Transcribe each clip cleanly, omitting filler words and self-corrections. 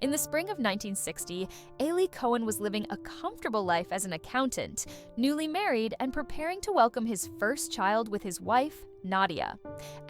In the spring of 1960, Ellie Cohen was living a comfortable life as an accountant, newly married and preparing to welcome his first child with his wife, Nadia.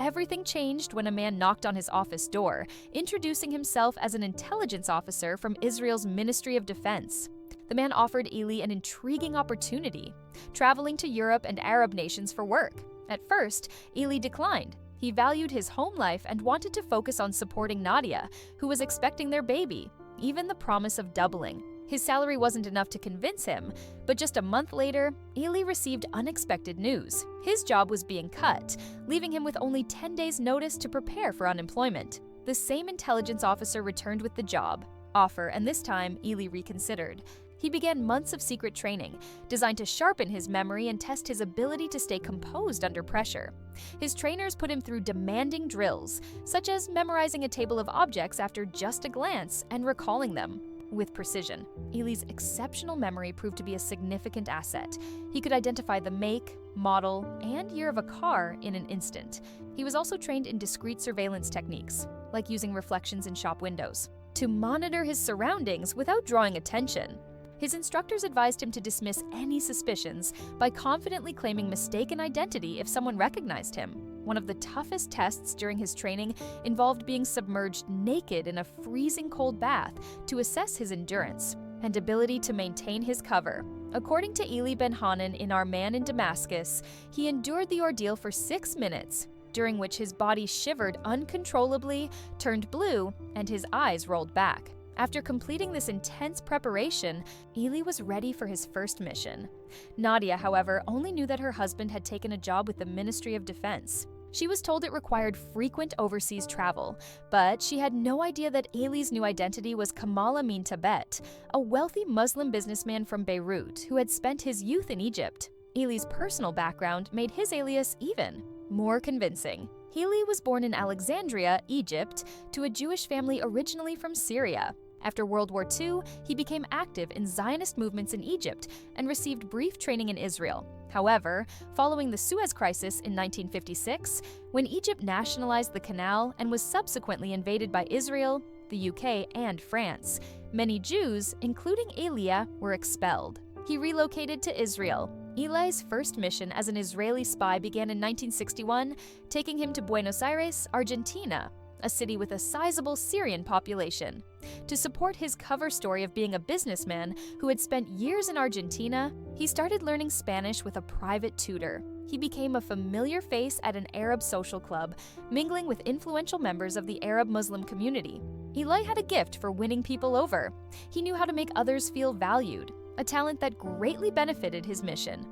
Everything changed when a man knocked on his office door, introducing himself as an intelligence officer from Israel's Ministry of Defense. The man offered Ellie an intriguing opportunity, traveling to Europe and Arab nations for work. At first, Ellie declined. He valued his home life and wanted to focus on supporting Nadia, who was expecting their baby, even the promise of doubling. His salary wasn't enough to convince him, but just a month later, Ellie received unexpected news. His job was being cut, leaving him with only 10 days' notice to prepare for unemployment. The same intelligence officer returned with the job offer, and this time, Ellie reconsidered. He began months of secret training, designed to sharpen his memory and test his ability to stay composed under pressure. His trainers put him through demanding drills, such as memorizing a table of objects after just a glance and recalling them with precision. Ellie's exceptional memory proved to be a significant asset. He could identify the make, model, and year of a car in an instant. He was also trained in discreet surveillance techniques, like using reflections in shop windows, to monitor his surroundings without drawing attention. His instructors advised him to dismiss any suspicions by confidently claiming mistaken identity if someone recognized him. One of the toughest tests during his training involved being submerged naked in a freezing cold bath to assess his endurance and ability to maintain his cover. According to Eli Ben-Hanan in Our Man in Damascus, he endured the ordeal for 6 minutes, during which his body shivered uncontrollably, turned blue, and his eyes rolled back. After completing this intense preparation, Ellie was ready for his first mission. Nadia, however, only knew that her husband had taken a job with the Ministry of Defense. She was told it required frequent overseas travel, but she had no idea that Ellie's new identity was Kal Amin Tabet, a wealthy Muslim businessman from Beirut who had spent his youth in Egypt. Ellie's personal background made his alias even more convincing. Ellie was born in Alexandria, Egypt, to a Jewish family originally from Syria. After World War II, he became active in Zionist movements in Egypt and received brief training in Israel. However, following the Suez Crisis in 1956, when Egypt nationalized the canal and was subsequently invaded by Israel, the UK, and France, many Jews, including Elia, were expelled. He relocated to Israel. Eli's first mission as an Israeli spy began in 1961, taking him to Buenos Aires, Argentina, a city with a sizable Syrian population. To support his cover story of being a businessman who had spent years in Argentina, he started learning Spanish with a private tutor. He became a familiar face at an Arab social club, mingling with influential members of the Arab Muslim community. Eli had a gift for winning people over. He knew how to make others feel valued, a talent that greatly benefited his mission.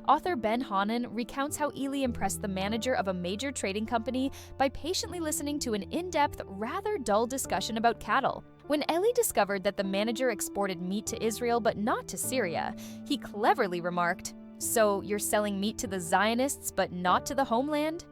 Author Ben-Hanan recounts how Eli impressed the manager of a major trading company by patiently listening to an in-depth, rather dull discussion about cattle. When Eli discovered that the manager exported meat to Israel but not to Syria, he cleverly remarked, "So you're selling meat to the Zionists but not to the homeland?"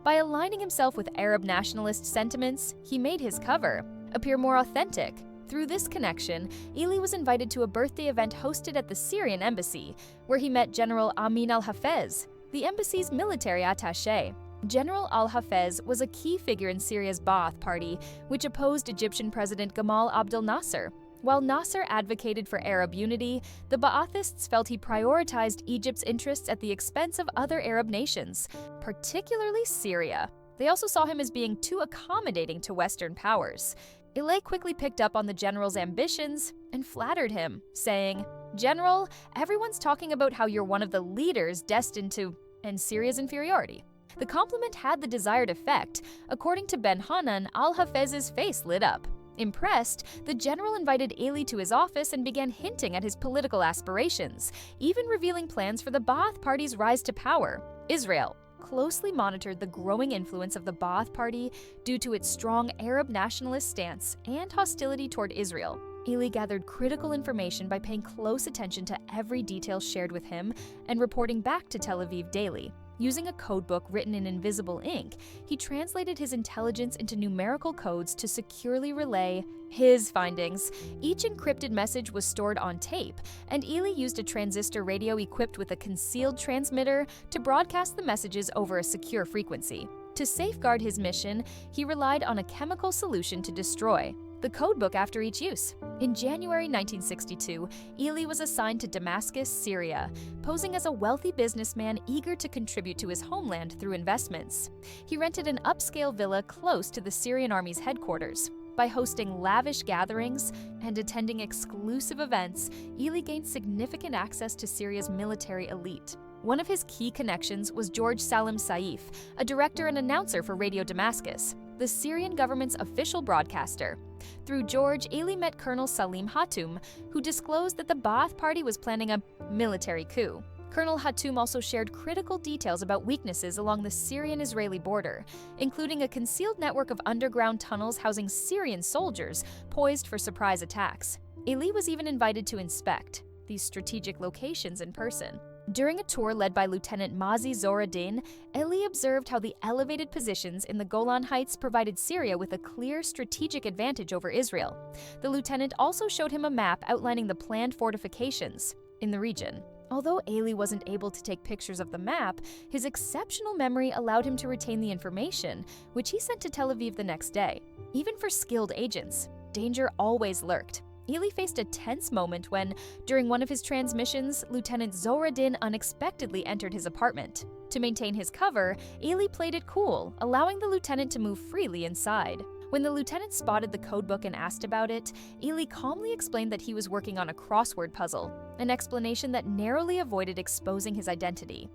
By aligning himself with Arab nationalist sentiments, he made his cover appear more authentic. Through this connection, Eli was invited to a birthday event hosted at the Syrian embassy, where he met General Amin al-Hafez, the embassy's military attaché. General al-Hafez was a key figure in Syria's Ba'ath Party, which opposed Egyptian President Gamal Abdel Nasser. While Nasser advocated for Arab unity, the Ba'athists felt he prioritized Egypt's interests at the expense of other Arab nations, particularly Syria. They also saw him as being too accommodating to Western powers. Eli quickly picked up on the general's ambitions and flattered him, saying, "General, everyone's talking about how you're one of the leaders destined to end Syria's inferiority." The compliment had the desired effect. According to Ben-Hanan, al-Hafez's face lit up. Impressed, the general invited Eli to his office and began hinting at his political aspirations, even revealing plans for the Ba'ath Party's rise to power. Israel closely monitored the growing influence of the Ba'ath Party due to its strong Arab nationalist stance and hostility toward Israel. Eli gathered critical information by paying close attention to every detail shared with him and reporting back to Tel Aviv daily. Using a codebook written in invisible ink, he translated his intelligence into numerical codes to securely relay his findings. Each encrypted message was stored on tape, and Eli used a transistor radio equipped with a concealed transmitter to broadcast the messages over a secure frequency. To safeguard his mission, he relied on a chemical solution to destroy. The the codebook after each use. In January 1962, Ellie was assigned to Damascus, Syria, posing as a wealthy businessman eager to contribute to his homeland through investments. He rented an upscale villa close to the Syrian army's headquarters. By hosting lavish gatherings and attending exclusive events, Ellie gained significant access to Syria's military elite. One of his key connections was George Salim Saif, a director and announcer for Radio Damascus, the Syrian government's official broadcaster. Through George, Ellie met Colonel Salim Hatoum, who disclosed that the Ba'ath Party was planning a military coup. Colonel Hatoum also shared critical details about weaknesses along the Syrian-Israeli border, including a concealed network of underground tunnels housing Syrian soldiers poised for surprise attacks. Ellie was even invited to inspect these strategic locations in person. During a tour led by Lieutenant Mazi Zoraddin, Ellie observed how the elevated positions in the Golan Heights provided Syria with a clear strategic advantage over Israel. The lieutenant also showed him a map outlining the planned fortifications in the region. Although Ellie wasn't able to take pictures of the map, his exceptional memory allowed him to retain the information, which he sent to Tel Aviv the next day. Even for skilled agents, danger always lurked. Ellie faced a tense moment when, during one of his transmissions, Lieutenant Zoraddin unexpectedly entered his apartment. To maintain his cover, Ellie played it cool, allowing the lieutenant to move freely inside. When the lieutenant spotted the codebook and asked about it, Ellie calmly explained that he was working on a crossword puzzle, an explanation that narrowly avoided exposing his identity.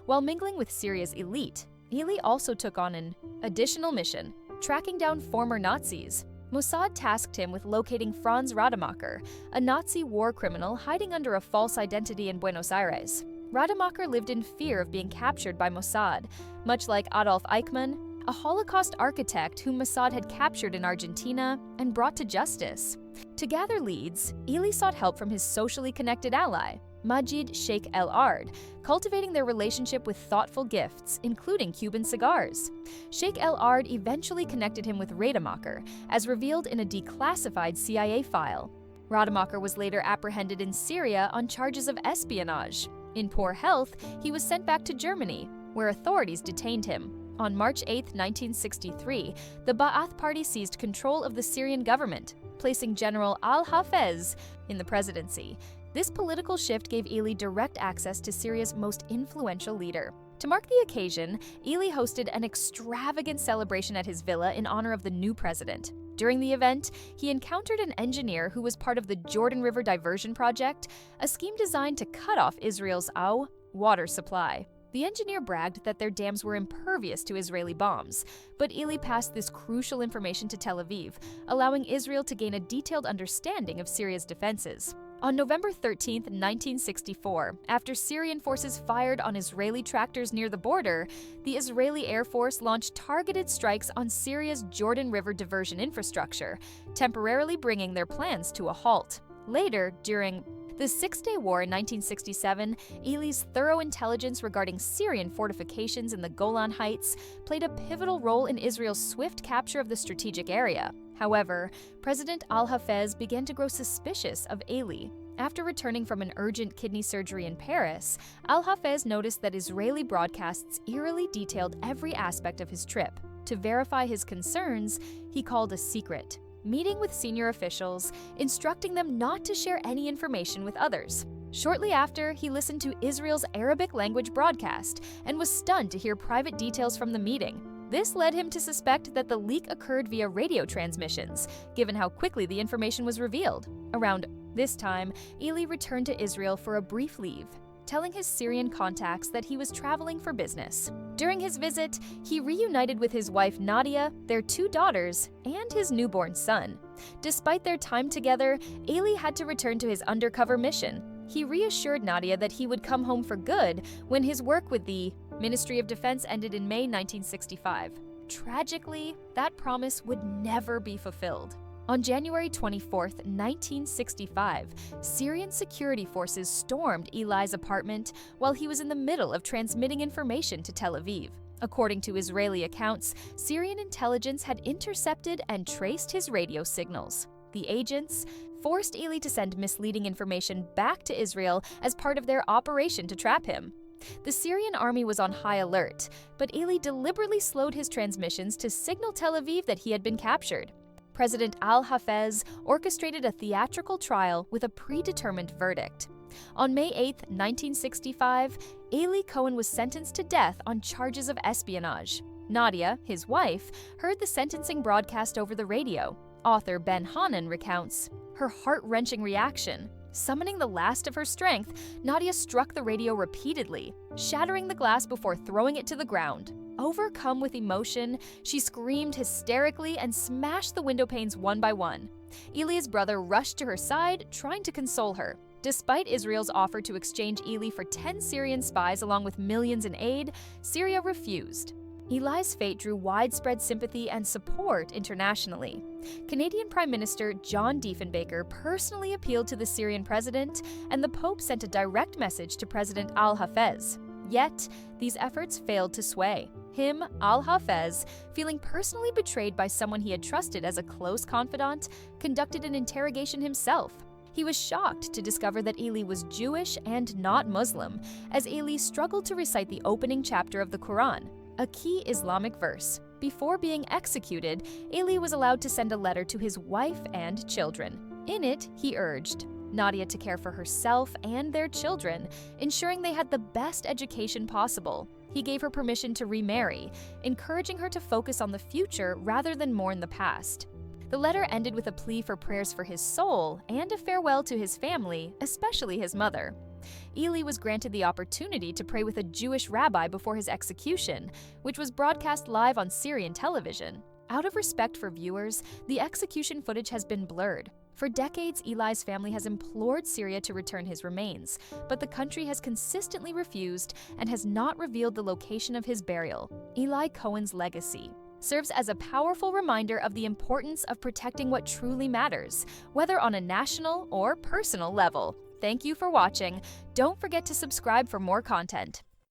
While mingling with Syria's elite, Ellie also took on an additional mission, tracking down former Nazis. Mossad tasked him with locating Franz Rademacher, a Nazi war criminal hiding under a false identity in Buenos Aires. Rademacher lived in fear of being captured by Mossad, much like Adolf Eichmann, a Holocaust architect whom Mossad had captured in Argentina and brought to justice. To gather leads, Ellie sought help from his socially connected ally, Majid Sheikh El Ard, cultivating their relationship with thoughtful gifts, including Cuban cigars. Sheikh El Ard eventually connected him with Rademacher, as revealed in a declassified CIA file. Rademacher was later apprehended in Syria on charges of espionage. In poor health, he was sent back to Germany, where authorities detained him. On March 8, 1963, the Ba'ath Party seized control of the Syrian government, placing General al-Hafez in the presidency. This political shift gave Ellie direct access to Syria's most influential leader. To mark the occasion, Ellie hosted an extravagant celebration at his villa in honor of the new president. During the event, he encountered an engineer who was part of the Jordan River Diversion Project, a scheme designed to cut off Israel's water supply. The engineer bragged that their dams were impervious to Israeli bombs, but Ellie passed this crucial information to Tel Aviv, allowing Israel to gain a detailed understanding of Syria's defenses. On November 13, 1964, after Syrian forces fired on Israeli tractors near the border, the Israeli Air Force launched targeted strikes on Syria's Jordan River diversion infrastructure, temporarily bringing their plans to a halt. Later, during the Six-Day War in 1967, Ellie's thorough intelligence regarding Syrian fortifications in the Golan Heights played a pivotal role in Israel's swift capture of the strategic area. However, President al-Hafez began to grow suspicious of Ellie. After returning from an urgent kidney surgery in Paris, al-Hafez noticed that Israeli broadcasts eerily detailed every aspect of his trip. To verify his concerns, he called a secret meeting with senior officials, instructing them not to share any information with others. Shortly after, he listened to Israel's Arabic language broadcast and was stunned to hear private details from the meeting. This led him to suspect that the leak occurred via radio transmissions, given how quickly the information was revealed. Around this time, Ellie returned to Israel for a brief leave, telling his Syrian contacts that he was traveling for business. During his visit, he reunited with his wife Nadia, their 2 daughters, and his newborn son. Despite their time together, Ellie had to return to his undercover mission. He reassured Nadia that he would come home for good when his work with the Ministry of Defense ended in May 1965. Tragically, that promise would never be fulfilled. On January 24, 1965, Syrian security forces stormed Eli's apartment while he was in the middle of transmitting information to Tel Aviv. According to Israeli accounts, Syrian intelligence had intercepted and traced his radio signals. The agents forced Eli to send misleading information back to Israel as part of their operation to trap him. The Syrian army was on high alert, but Eli deliberately slowed his transmissions to signal Tel Aviv that he had been captured. President Al-Hafez orchestrated a theatrical trial with a predetermined verdict. On May 8, 1965, Ellie Cohen was sentenced to death on charges of espionage. Nadia, his wife, heard the sentencing broadcast over the radio. Author Ben Hannan recounts her heart-wrenching reaction. Summoning the last of her strength, Nadia struck the radio repeatedly, shattering the glass before throwing it to the ground. Overcome with emotion, she screamed hysterically and smashed the window panes one by one. Ellie's brother rushed to her side, trying to console her. Despite Israel's offer to exchange Ellie for 10 Syrian spies along with millions in aid, Syria refused. Ellie's fate drew widespread sympathy and support internationally. Canadian Prime Minister John Diefenbaker personally appealed to the Syrian president, and the Pope sent a direct message to President Al-Hafez. Yet, these efforts failed to sway. Him, Al-Hafez, feeling personally betrayed by someone he had trusted as a close confidant, conducted an interrogation himself. He was shocked to discover that Ellie was Jewish and not Muslim, as Ellie struggled to recite the opening chapter of the Quran, a key Islamic verse. Before being executed, Ellie was allowed to send a letter to his wife and children. In it, he urged Nadia to care for herself and their children, ensuring they had the best education possible. He gave her permission to remarry, encouraging her to focus on the future rather than mourn the past. The letter ended with a plea for prayers for his soul and a farewell to his family, especially his mother. Ellie was granted the opportunity to pray with a Jewish rabbi before his execution, which was broadcast live on Syrian television. Out of respect for viewers, the execution footage has been blurred. For decades, Eli's family has implored Syria to return his remains, but the country has consistently refused and has not revealed the location of his burial. Ellie Cohen's legacy serves as a powerful reminder of the importance of protecting what truly matters, whether on a national or personal level. Thank you for watching. Don't forget to subscribe for more content.